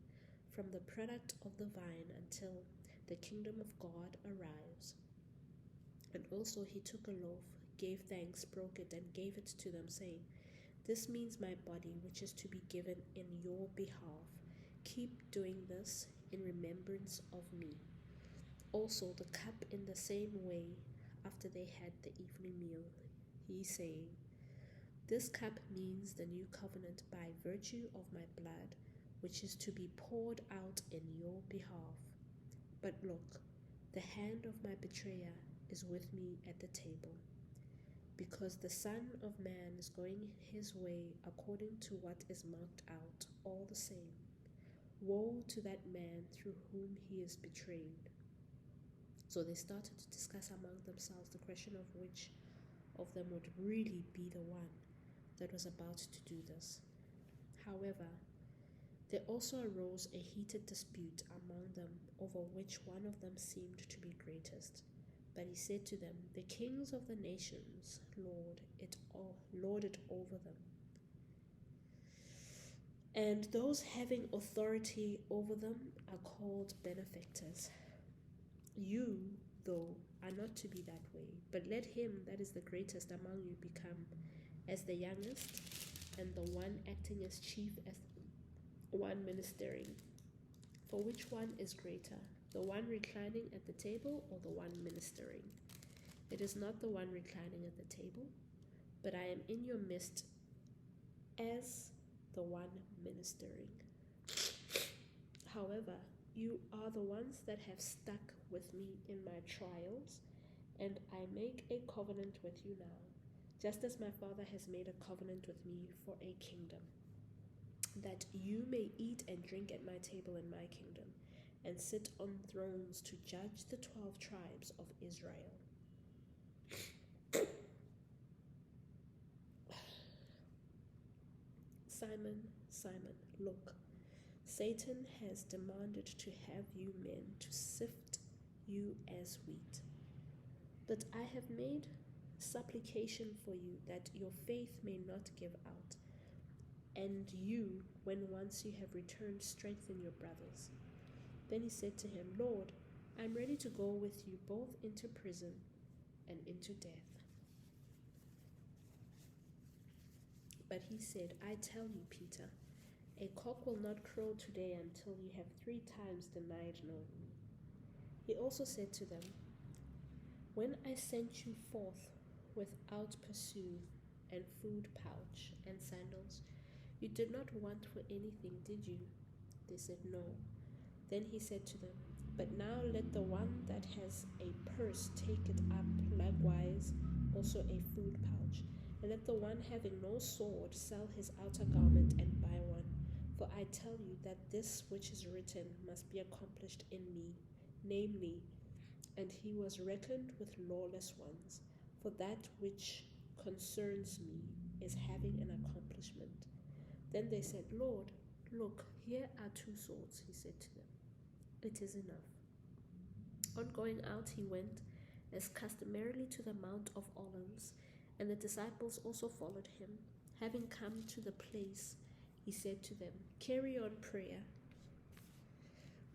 from the product of the vine until the kingdom of God arrives." And also he took a loaf, gave thanks, broke it, and gave it to them, saying, "This means my body, which is to be given in your behalf. Keep doing this in remembrance of me." Also the cup in the same way, after they had the evening meal, he saying, "This cup means the new covenant by virtue of my blood, which is to be poured out in your behalf. But look, the hand of my betrayer is with me at the table. Because the Son of Man is going his way according to what is marked out, all the same. Woe to that man through whom he is betrayed." So they started to discuss among themselves the question of which of them would really be the one that was about to do this. However, there also arose a heated dispute among them over which one of them seemed to be greatest. But he said to them, "The kings of the nations lord it over them, and those having authority over them are called benefactors. You, though, are not to be that way, but let him that is the greatest among you become as the youngest, and the one acting as chief as one ministering. For which one is greater, the one reclining at the table or the one ministering? It is not the one reclining at the table, but I am in your midst as the one ministering. However, you are the ones that have stuck with me in my trials, and I make a covenant with you now, just as my Father has made a covenant with me for a kingdom, that you may eat and drink at my table in my kingdom, and sit on thrones to judge the 12 tribes of Israel. Simon, Simon, look, Satan has demanded to have you men to sift you as wheat. But I have made supplication for you that your faith may not give out, and you, when once you have returned, strengthen your brothers." Then he said to him, "Lord, I am ready to go with you both into prison and into death." But he said, "I tell you, Peter, a cock will not crow today until you have 3 times denied knowing me." He also said to them, "When I sent you forth without pursuit and food pouch and sandals, you did not want for anything, did you?" They said, "No." Then he said to them, "But now let the one that has a purse take it up, likewise also a food pouch. And let the one having no sword sell his outer garment and buy one. For I tell you that this which is written must be accomplished in me, namely, and he was reckoned with lawless ones. For that which concerns me is having an accomplishment." Then they said, "Lord, look, here are 2 swords," he said to them. "It is enough." On going out he went, as customarily, to the Mount of Olives, and the disciples also followed him. Having come to the place, he said to them, "Carry on prayer,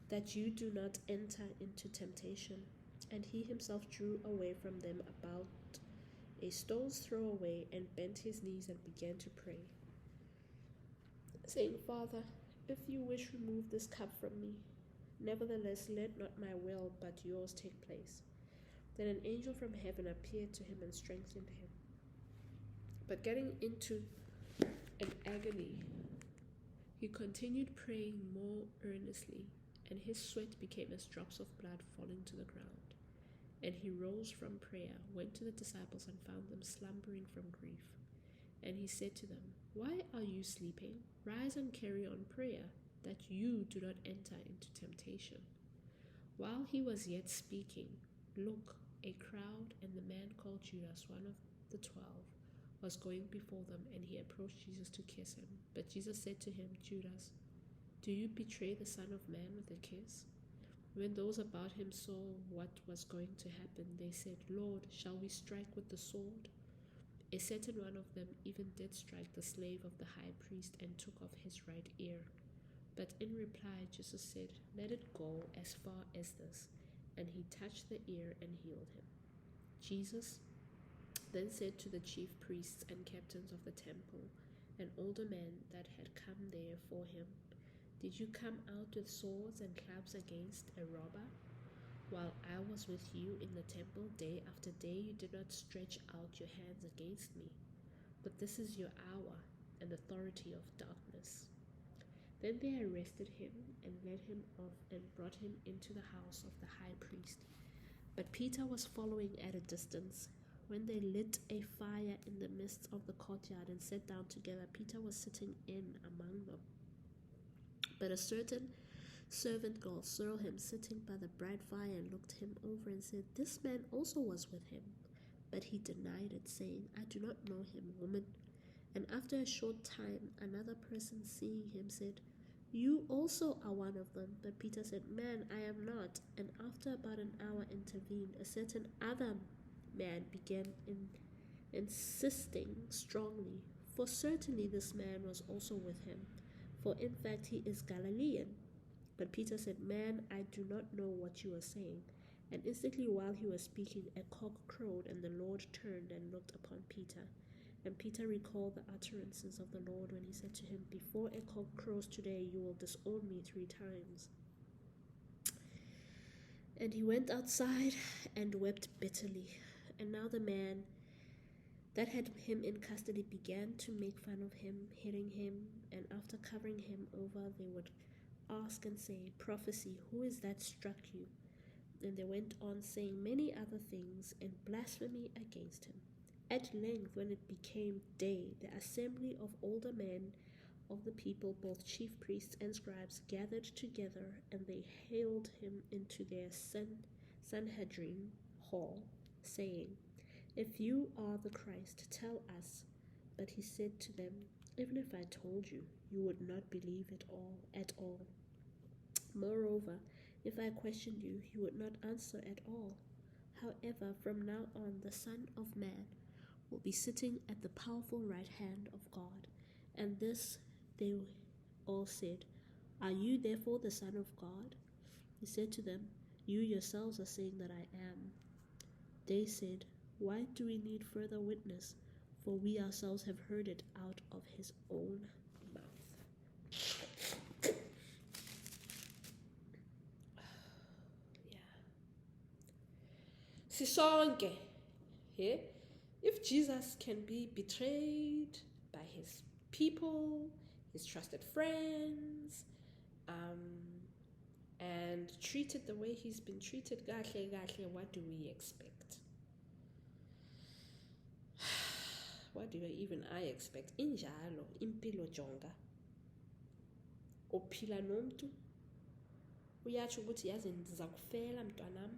that you do not enter into temptation." And he himself drew away from them about a stone's throw away, and bent his knees and began to pray, saying, "Father, if you wish, remove this cup from me. Nevertheless, let not my will but yours take place." Then an angel from heaven appeared to him and strengthened him. But getting into an agony, he continued praying more earnestly, and his sweat became as drops of blood falling to the ground. And he rose from prayer, went to the disciples, and found them slumbering from grief. And he said to them, "Why are you sleeping? Rise and carry on prayer, that you do not enter into temptation." While he was yet speaking, look, a crowd and the man called Judas, one of the 12, was going before them, and he approached Jesus to kiss him. But Jesus said to him, "Judas, Do you betray the Son of Man with a kiss? When those about him saw what was going to happen, they said, Lord, shall we strike with the sword? A certain one of them even did strike the slave of the high priest and took off his right ear. But in reply, Jesus said, Let it go as far as this. And he touched the ear and healed him. Jesus then said to the chief priests and captains of the temple and older men that had come there for him, Did you come out with swords and clubs against a robber? While I was with you in the temple day after day, you did not stretch out your hands against me. But this is your hour and authority of darkness. Then they arrested him and led him off and brought him into the house of the high priest. But Peter was following at a distance. When they lit a fire in the midst of the courtyard and sat down together, Peter was sitting in among them. But a certain servant girl saw him sitting by the bright fire and looked him over and said, This man also was with him. But he denied it, saying, I do not know him, woman. And after a short time, another person seeing him said, You also are one of them. But Peter said, Man, I am not. And after about an hour intervened, a certain other man began insisting strongly, for certainly this man was also with him, for in fact he is Galilean. But Peter said, Man, I do not know what you are saying. And instantly while he was speaking, a cock crowed, and the Lord turned and looked upon Peter. And Peter recalled the utterances of the Lord when he said to him, Before a cock crows today, you will disown me 3 times. And he went outside and wept bitterly. And now the man that had him in custody began to make fun of him, hitting him, and after covering him over, they would ask and say, Prophecy, who is that struck you? And they went on saying many other things in blasphemy against him. At length, when it became day, the assembly of older men of the people, both chief priests and scribes, gathered together, and they haled him into their Sanhedrin hall, saying, If you are the Christ, tell us. But he said to them, Even if I told you, you would not believe it at all. Moreover, if I questioned you, you would not answer at all. However, from now on, the Son of Man will be sitting at the powerful right hand of God. And this they all said, Are you therefore the Son of God? He said to them, You yourselves are saying that I am. They said, Why do we need further witness? For we ourselves have heard it out of his own mouth. Sisonke. Yeah? If Jesus can be betrayed by his people, his trusted friends, and treated the way he's been treated, what do we expect? What do even I expect? Injalo, impilo jonga. Ophila nomntu uyatsho ukuthi yazi ndiza kufela mntwanam,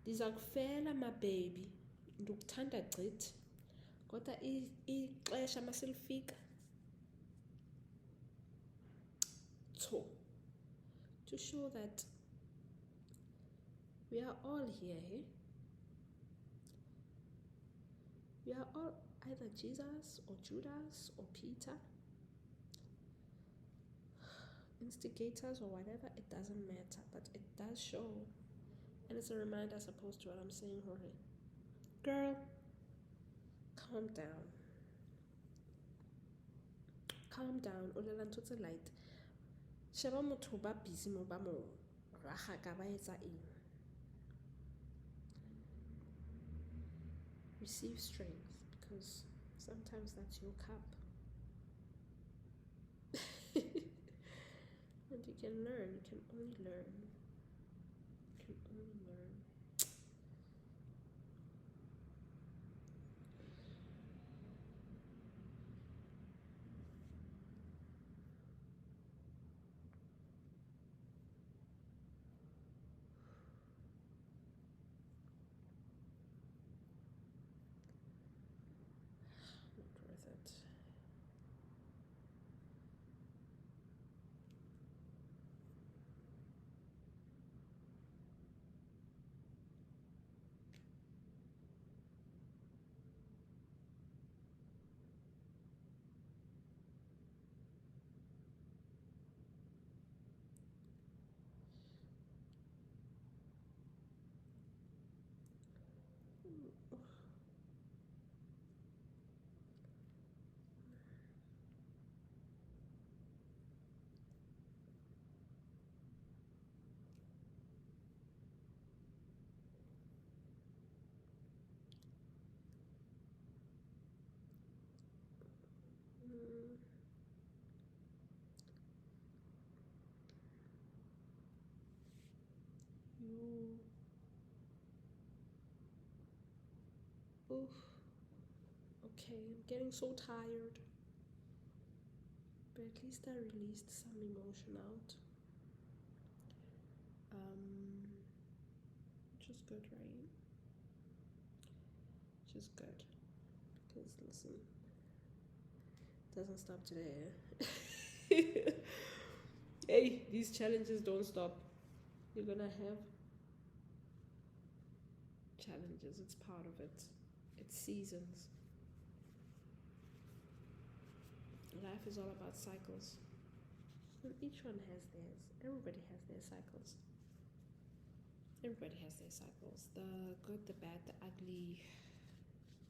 ndiza kufela mabebi, ndikuthanda gqithi, kodwa ixesha maselifika to show that we are all here, eh? We are all either Jesus or Judas or Peter, instigators or whatever, it doesn't matter, but it does show, and it's a reminder as opposed to what I'm saying, Jorge. Girl, calm down. Calm down. Ulela ntho tse light. Sheba motho ba busy mo ba mo raga ka ba etsa eng. Receive strength, because sometimes that's your cup. And you can learn, you can only learn. You can only learn. Not worth it. You. Oof. Okay, I'm getting so tired. But at least I released some emotion out. Which is good, right? Which is good. Because listen, it doesn't stop today. Hey, these challenges don't stop. You're gonna have challenges, it's part of it. It's seasons. Life is all about cycles. And each one has theirs. Everybody has their cycles. Everybody has their cycles. The good, the bad, the ugly,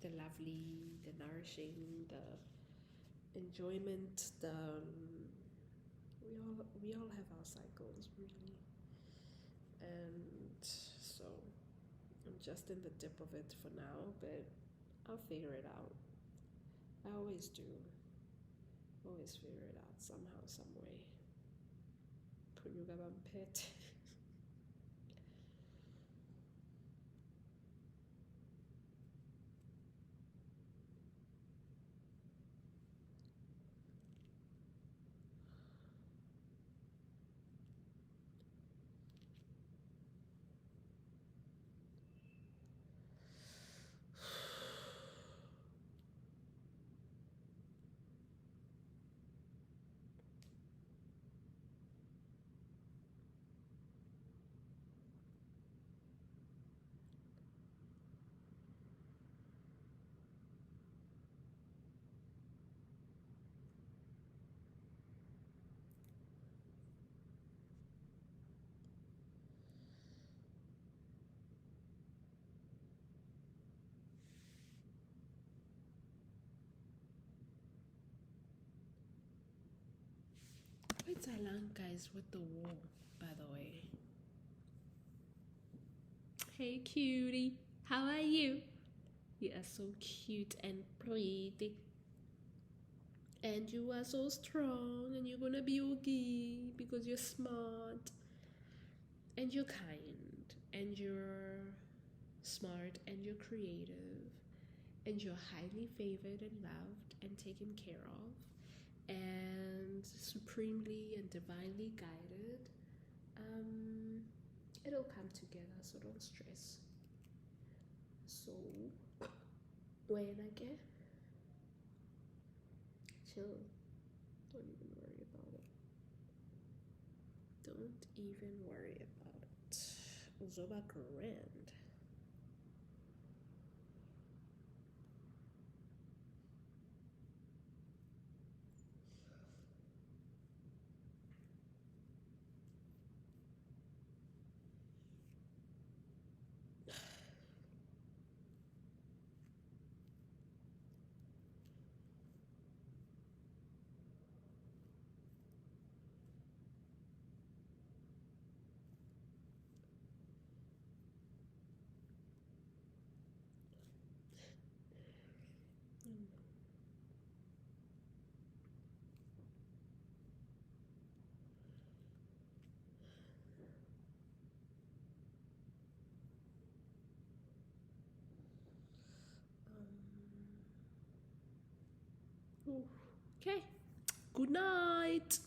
the lovely, the nourishing, the enjoyment, the we all have our cycles really. And so I'm just in the dip of it for now, but I'll figure it out. I always do. Always figure it out somehow, some way. Kunyuga pet. What's along, guys, with the war, by the way? Hey, cutie. How are you? You are so cute and pretty. And you are so strong, and you're gonna be okay because you're smart. And you're kind. And you're smart. And you're creative. And you're highly favored and loved and taken care of. And supremely and divinely guided. It'll come together, so don't stress. So, when I get chill, don't even worry about it. Don't even worry about it. Zoba grand. Okay. Good night.